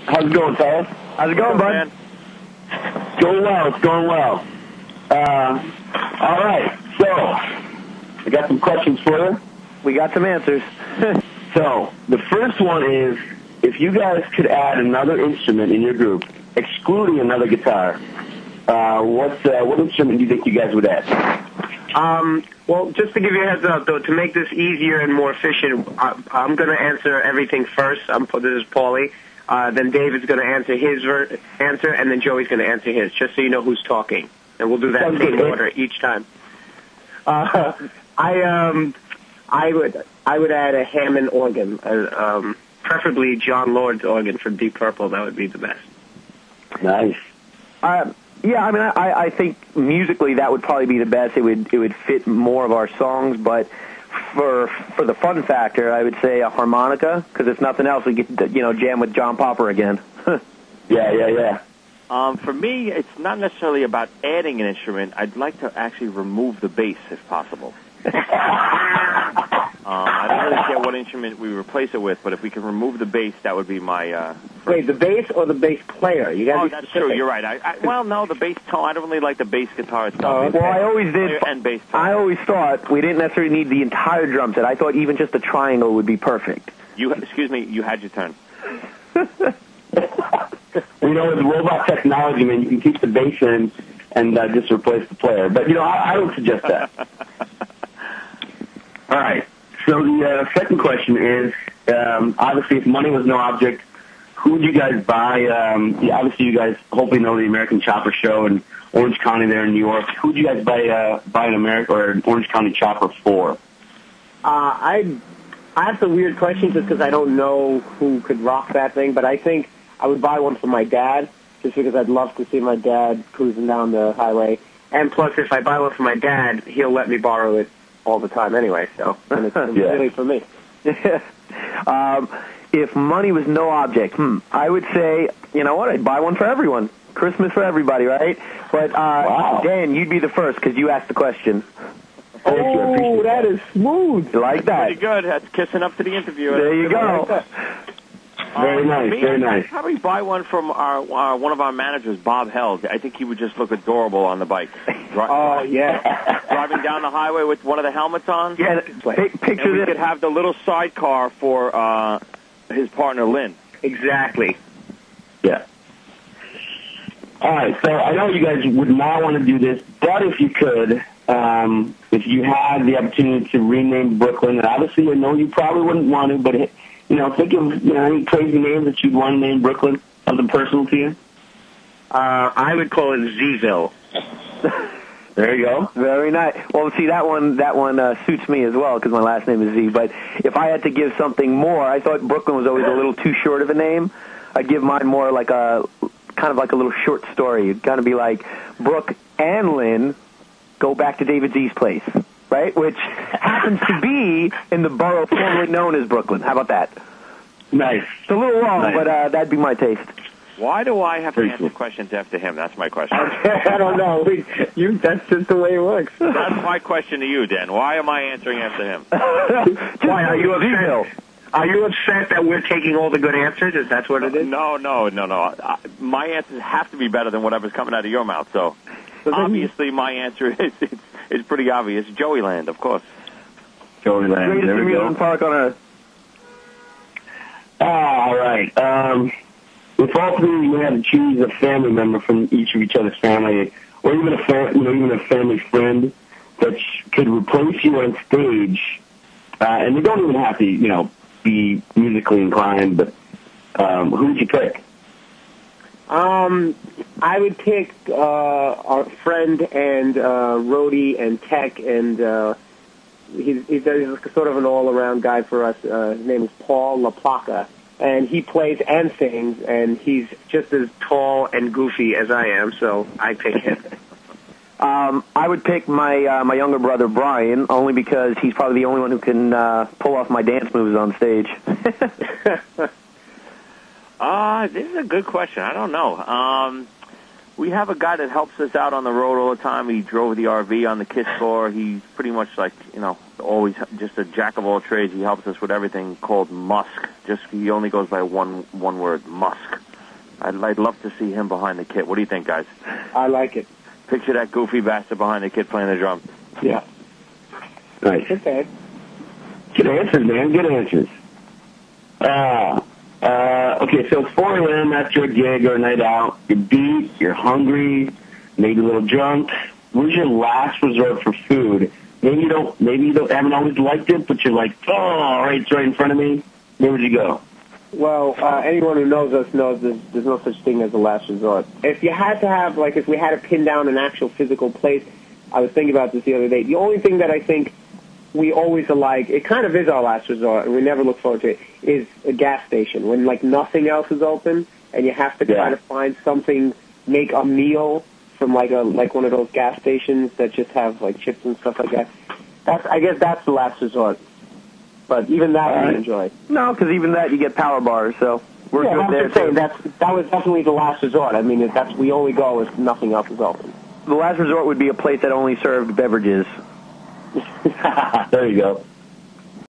How's it going, fellas? How's it going, bud? Man? It's going well. It's going well. All right. So, I got some questions for you. We got some answers. So, the first one is, if you guys could add another instrument in your group, excluding another guitar, what instrument do you think you guys would add? Well, just to give you a heads up, though, to make this easier and more efficient, I'm going to answer everything first. This is Paulie. Then David's going to answer his answer, and then Joey's going to answer his, just so you know who's talking. And we'll do that in order each time. I would add a Hammond organ, preferably John Lord's organ from Deep Purple. That would be the best. Nice. Yeah, I mean, I think musically that would probably be the best. It would fit more of our songs, but for the fun factor, I would say a harmonica, because if nothing else, we get to, jam with John Popper again. Yeah. For me, it's not necessarily about adding an instrument. I'd like to actually remove the bass if possible. I don't really care what instrument we replace it with, but if we can remove the bass, that would be my... Wait, the bass or the bass player? You got that's true. You're right. Well, no, the bass tone. I don't really like the bass guitar itself. Well, I always did. And bass tone. I always thought we didn't necessarily need the entire drum set. I thought even just a triangle would be perfect. Excuse me, you had your turn. With robot technology, man, you can keep the bass in and just replace the player. But, I don't suggest that. All right. So the second question is, obviously, if money was no object, who would you guys buy? Obviously, you guys hopefully know the American Chopper Show in Orange County there in New York. Who would you guys buy an Orange County Chopper for? I have some weird questions just because I don't know who could rock that thing, but I think I would buy one for my dad just because I'd love to see my dad cruising down the highway. And plus, if I buy one for my dad, he'll let me borrow it all the time anyway, so and it's really for me. If money was no object, I would say, I'd buy one for everyone. Christmas for everybody, right? But, wow. Dan, you'd be the first because you asked the question. Oh, that is smooth. You like that? Pretty good. That's kissing up to the interview. There you go. Very nice, very nice. I'd probably buy one from one of our managers, Bob Held. I think he would just look adorable on the bike. Oh, yeah. Driving down the highway with one of the helmets on. Yeah, picture and we this. could have the little sidecar for his partner, Lynn. Exactly. Yeah. All right, so I know you guys would not want to do this, but if you could, if you had the opportunity to rename Brooklyn, and obviously I know you probably wouldn't want to, but think of any crazy names that you'd want to name Brooklyn, something personal to you. I would call it Zville. There you go. Very nice. Well, see, that one suits me as well because my last name is Z. But if I had to give something more, I thought Brooklyn was always a little too short of a name. I'd give mine more like kind of like a little short story. It'd kind of be like Brooke and Lynn go back to David Z's place, right? Which happens to be in the borough formerly known as Brooklyn. How about that? Nice. It's a little long, nice. but that'd be my taste. Why do I have to answer questions after him? That's my question. I don't know. That's just the way it works. That's my question to you, Dan. Why am I answering after him? Why, are you upset? Are you upset that we're taking all the good answers? Is that what it is? No. My answers have to be better than whatever's coming out of your mouth, so obviously my answer is pretty obvious. Joeyland, of course. Joeyland. Greatest There we go. amusement park on earth. All right. If all three you had to choose a family member from each other's family, or even a family friend that could replace you on stage, and they don't even have to, be musically inclined, but who would you pick? I would pick our friend and roadie and tech, and he's sort of an all-around guy for us. His name is Paul LaPlaca. And he plays and sings, and he's just as tall and goofy as I am, so I pick him. I would pick my younger brother, Brian, only because he's probably the only one who can pull off my dance moves on stage. This is a good question. I don't know. We have a guy that helps us out on the road all the time. He drove the RV on the KISS tour. He's pretty much like, always just a jack of all trades. He helps us with everything called Musk. He only goes by one word, Musk. I'd love to see him behind the kit. What do you think, guys? I like it. Picture that goofy bastard behind the kit playing the drums. Yeah. Nice. Okay. Good answers, man. Good answers. Okay, so it's 4 a.m. after a gig or a night out. You're beat, you're hungry, maybe a little drunk. Where's your last resort for food? Maybe you haven't always liked it, but you're like, oh, all right, it's right in front of me. Where would you go? Well, anyone who knows us knows there's no such thing as a last resort. If you had to have, like, if we had to pin down an actual physical place, I was thinking about this the other day. The only thing that I think we always are like, it kind of is our last resort, and we never look forward to it, is a gas station. When, like, nothing else is open, and you have to try to find something, make a meal from, like one of those gas stations that just have, like, chips and stuff like that. I guess that's the last resort. But even that we enjoy. No, because even that you get power bars, so we're good there. Saying, that was definitely the last resort. I mean, we only go if nothing else is open. The last resort would be a place that only served beverages. There you go.